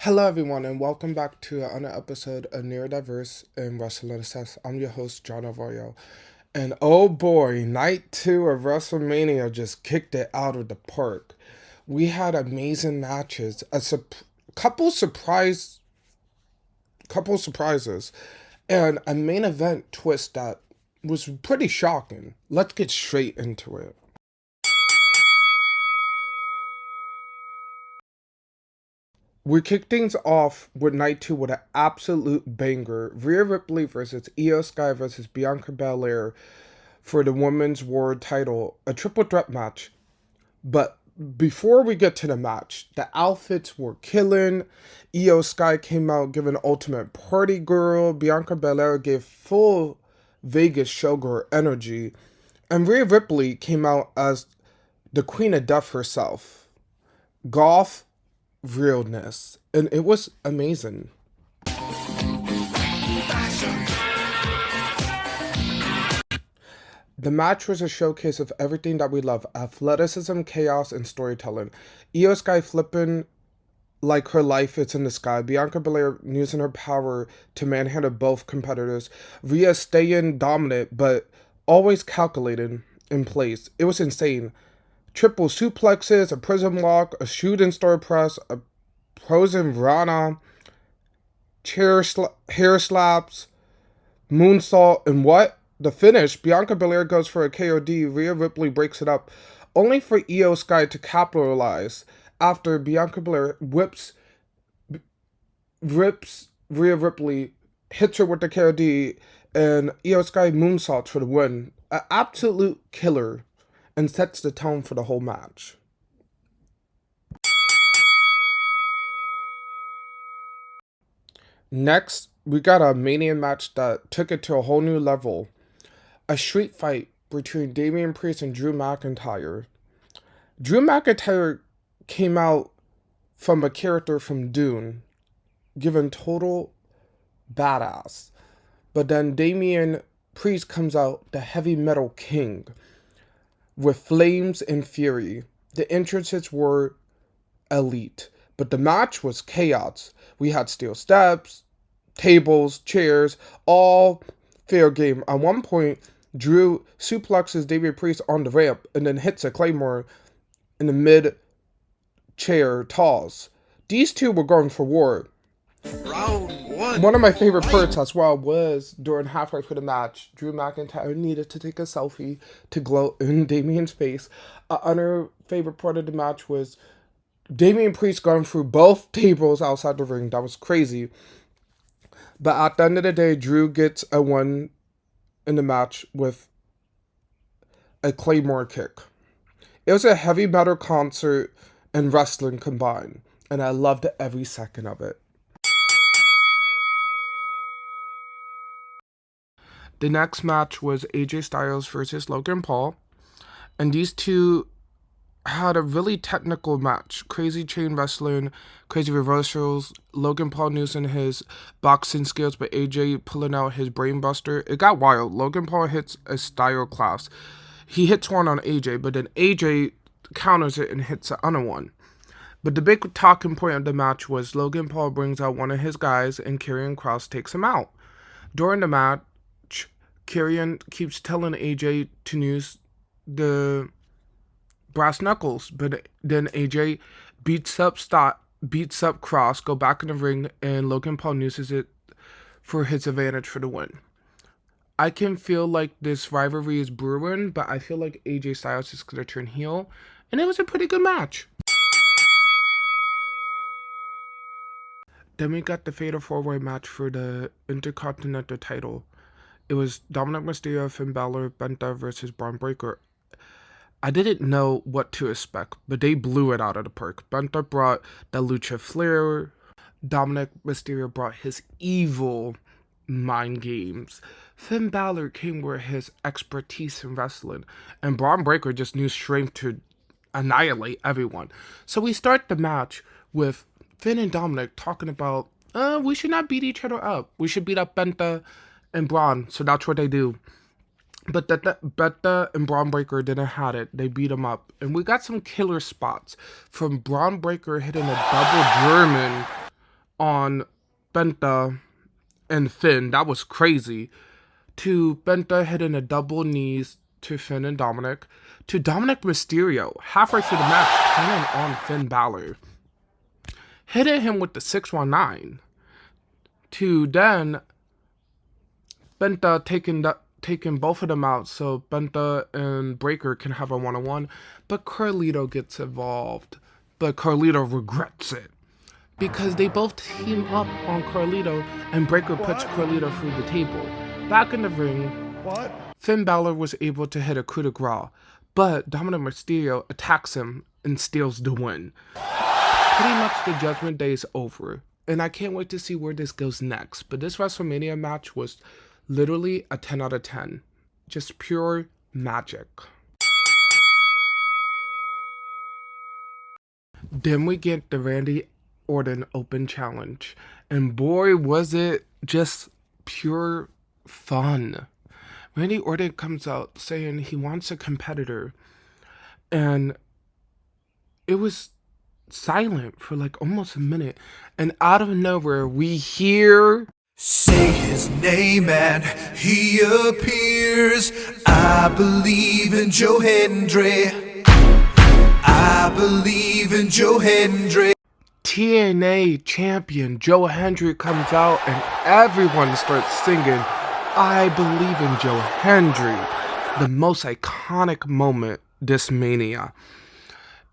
Hello, everyone, and welcome back to another episode of Neurodiverse and Wrestling Assess. I'm your host, John Arroyo. And oh boy, night 2 of WrestleMania just kicked it out of the park. We had amazing matches, couple surprises, and a main event twist that was pretty shocking. Let's get straight into it. We kick things off with night 2 with an absolute banger. Rhea Ripley versus IYO SKY versus Bianca Belair for the Women's World title. A triple threat match. But before we get to the match, the outfits were killing. IYO SKY came out giving ultimate party girl. Bianca Belair gave full Vegas showgirl energy. And Rhea Ripley came out as the Queen of Death herself. Golf realness, and it was amazing. The match was a showcase of everything that we love: athleticism, chaos, and storytelling. IYO SKY flipping like her life is in the sky. Bianca Belair using her power to manhandle both competitors. Rhea staying dominant, but always calculated in place. It was insane. Triple suplexes, a prism lock, a shooting star press, a frozen Rana, hair slaps, moonsault, and what? The finish, Bianca Belair goes for a KOD, Rhea Ripley breaks it up, only for IYO SKY to capitalize after Bianca Belair rips Rhea Ripley, hits her with the KOD, and IYO SKY moonsaults for the win. An absolute killer, and sets the tone for the whole match. Next, we got a Mania match that took it to a whole new level. A street fight between Damian Priest and Drew McIntyre. Drew McIntyre came out from a character from Dune, given total badass. But then Damian Priest comes out, the heavy metal king, with flames and fury. The entrances were elite, but the match was chaos. We had steel steps, tables, chairs, all fair game. At one point, Drew suplexes Damian Priest on the ramp and then hits a claymore in the mid-chair toss. These two were going for war. Round one. One of my favorite parts as well was during halfway through the match, Drew McIntyre needed to take a selfie to gloat in Damian's face. Another favorite part of the match was Damian Priest going through both tables outside the ring. That was crazy. But at the end of the day, Drew gets a win in the match with a claymore kick. It was a heavy metal concert and wrestling combined, and I loved every second of it. The next match was AJ Styles versus Logan Paul, and these two had a really technical match. Crazy chain wrestling, crazy reversals, Logan Paul using his boxing skills, but AJ pulling out his brain buster. It got wild. Logan Paul hits a style class. He hits one on AJ, but then AJ counters it and hits the other one. But the big talking point of the match was Logan Paul brings out one of his guys and Karrion Kross takes him out. During the match, Karrion keeps telling AJ to use the brass knuckles, but then AJ beats up Kross, go back in the ring, and Logan Paul uses it for his advantage for the win. I can feel like this rivalry is brewing, but I feel like AJ Styles is going to turn heel, and it was a pretty good match. Then we got the Fatal 4-Way match for the Intercontinental Title. It was Dominik Mysterio, Finn Balor, Penta versus Bron Breakker. I didn't know what to expect, but they blew it out of the park. Penta brought the Lucha Flair. Dominik Mysterio brought his evil mind games. Finn Balor came with his expertise in wrestling. And Bron Breakker just knew strength to annihilate everyone. So we start the match with Finn and Dominik talking about, we should not beat each other up. We should beat up Penta and Bron. So that's what they do. But Penta and Bron Breakker didn't have it. They beat him up. And we got some killer spots. From Bron Breakker hitting a double German on Penta and Finn. That was crazy. To Penta hitting a double knees to Finn and Dominik. To Dominik Mysterio, halfway through the match, turning on Finn Balor. Hitting him with the 619. To then Penta taking both of them out so Penta and Breaker can have a one-on-one. But Carlito gets involved. But Carlito regrets it, because they both team up on Carlito and Breaker puts Carlito through the table. Back in the ring, Finn Balor was able to hit a coup de grace, but Dominik Mysterio attacks him and steals the win. Pretty much the Judgment Day is over, and I can't wait to see where this goes next. But this WrestleMania match was literally a 10 out of 10. Just pure magic. Then we get the Randy Orton Open Challenge, and boy was it just pure fun. Randy Orton comes out saying he wants a competitor, and it was silent for like almost a minute, and out of nowhere we hear, Say his name and he appears. I believe in Joe Hendry. I believe in Joe Hendry. TNA champion Joe Hendry comes out, and everyone starts singing, I believe in Joe Hendry. The most iconic moment this Mania.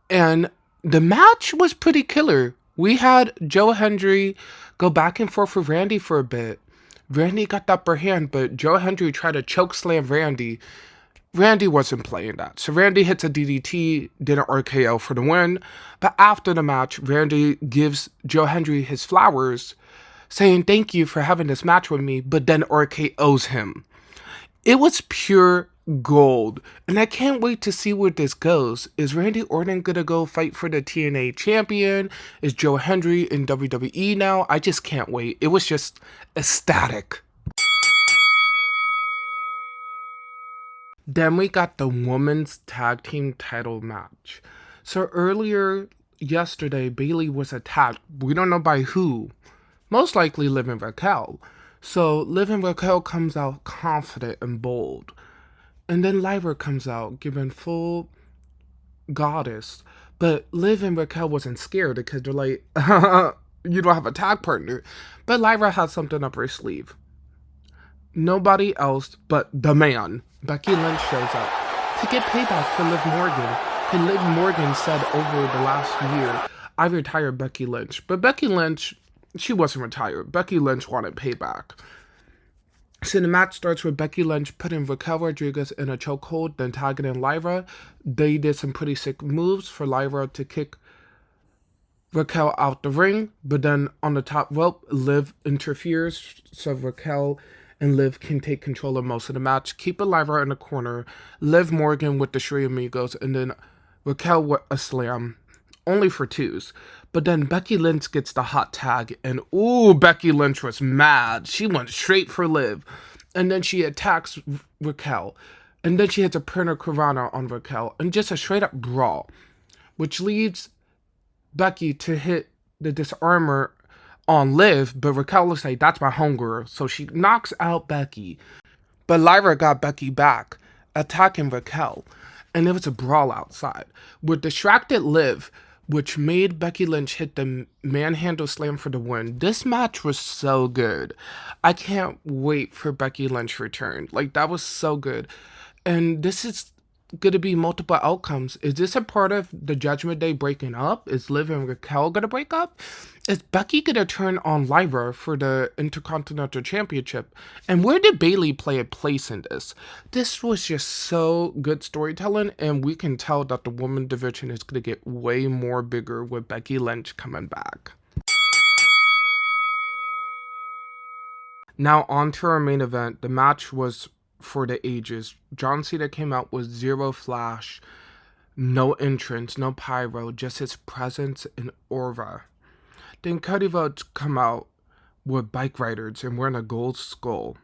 And the match was pretty killer. We had Joe Hendry go back and forth with Randy for a bit. Randy got the upper hand, but Joe Hendry tried to choke slam Randy. Randy wasn't playing that. So Randy hits a DDT, did an RKO for the win. But after the match, Randy gives Joe Hendry his flowers, saying thank you for having this match with me, but then RKOs him. It was pure gold, and I can't wait to see where this goes. Is Randy Orton gonna go fight for the TNA champion? Is Joe Hendry in WWE now? I just can't wait. It was just ecstatic. Then we got the women's tag team title match. So earlier yesterday, Bayley was attacked. We don't know by who. Most likely Liv and Raquel. So Liv and Raquel comes out confident and bold. And then Lyra comes out giving full goddess. But Liv and Raquel wasn't scared because they're like, you don't have a tag partner. But Lyra had something up her sleeve. Nobody else but the man, Becky Lynch, shows up to get payback for Liv Morgan. And Liv Morgan said over the last year, I retired Becky Lynch. But Becky Lynch, she wasn't retired. Becky Lynch wanted payback. So the match starts with Becky Lynch putting Raquel Rodriguez in a chokehold, then tagging in Lyra. They did some pretty sick moves for Lyra to kick Raquel out the ring. But then on the top rope, Liv interferes, so Raquel and Liv can take control of most of the match, keeping Lyra in the corner, Liv Morgan with the Three Amigos, and then Raquel with a slam, only for twos. But then Becky Lynch gets the hot tag, and ooh, Becky Lynch was mad. She went straight for Liv, and then she attacks Raquel, and then she hits a Perna Corona on Raquel, and just a straight up brawl, which leads Becky to hit the disarmor on Liv, but Raquel looks like that's my homegirl, so she knocks out Becky. But Lyra got Becky back, attacking Raquel, and it was a brawl outside with distracted Liv, which made Becky Lynch hit the manhandle slam for the win. This match was so good. I can't wait for Becky Lynch return. Like, that was so good. And this is going to be multiple outcomes. Is this a part of the Judgment Day breaking up? Is Liv and Raquel going to break up? Is Becky going to turn on Lyra for the Intercontinental Championship? And where did Bayley play a place in this? This was just so good storytelling, and we can tell that the women's division is going to get way more bigger with Becky Lynch coming back. Now on to our main event. The match was for the ages. John Cena came out with zero flash, no entrance, no pyro, just his presence and aura. Then Cody Rhodes come out with bike riders and wearing a gold skull,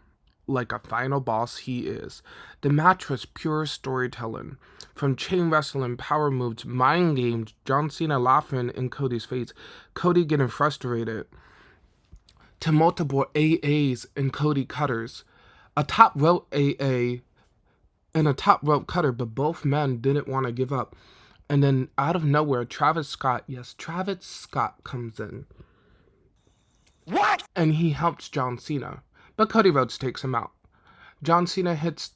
like a final boss he is. The match was pure storytelling. From chain wrestling, power moves, mind games, John Cena laughing in Cody's face, Cody getting frustrated. to multiple AAs and Cody cutters. A top rope AA and a top rope cutter, but both men didn't want to give up. And then out of nowhere, Travis Scott comes in. What? And he helps John Cena. But Cody Rhodes takes him out. John Cena hits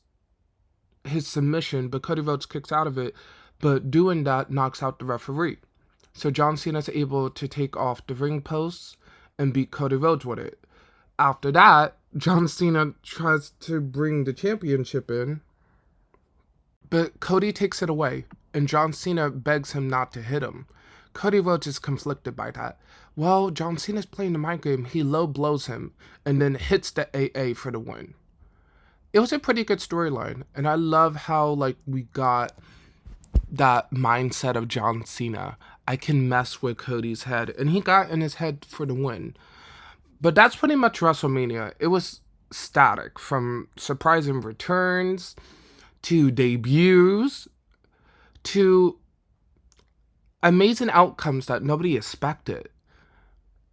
his submission, but Cody Rhodes kicks out of it. But doing that knocks out the referee. So John Cena's able to take off the ring posts and beat Cody Rhodes with it. After that, John Cena tries to bring the championship in, but Cody takes it away, and John Cena begs him not to hit him. Cody Rhodes is conflicted by that. Well, John Cena's playing the mind game. He low blows him and then hits the AA for the win. It was a pretty good storyline, and I love how we got that mindset of John Cena. I can mess with Cody's head, and he got in his head for the win. But that's pretty much WrestleMania. It was static, from surprising returns to debuts to amazing outcomes that nobody expected.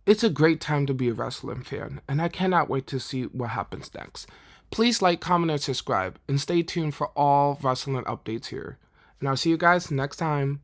It's a great time to be a wrestling fan, and I cannot wait to see what happens next. Please like, comment, and subscribe, and stay tuned for all wrestling updates here. And I'll see you guys next time.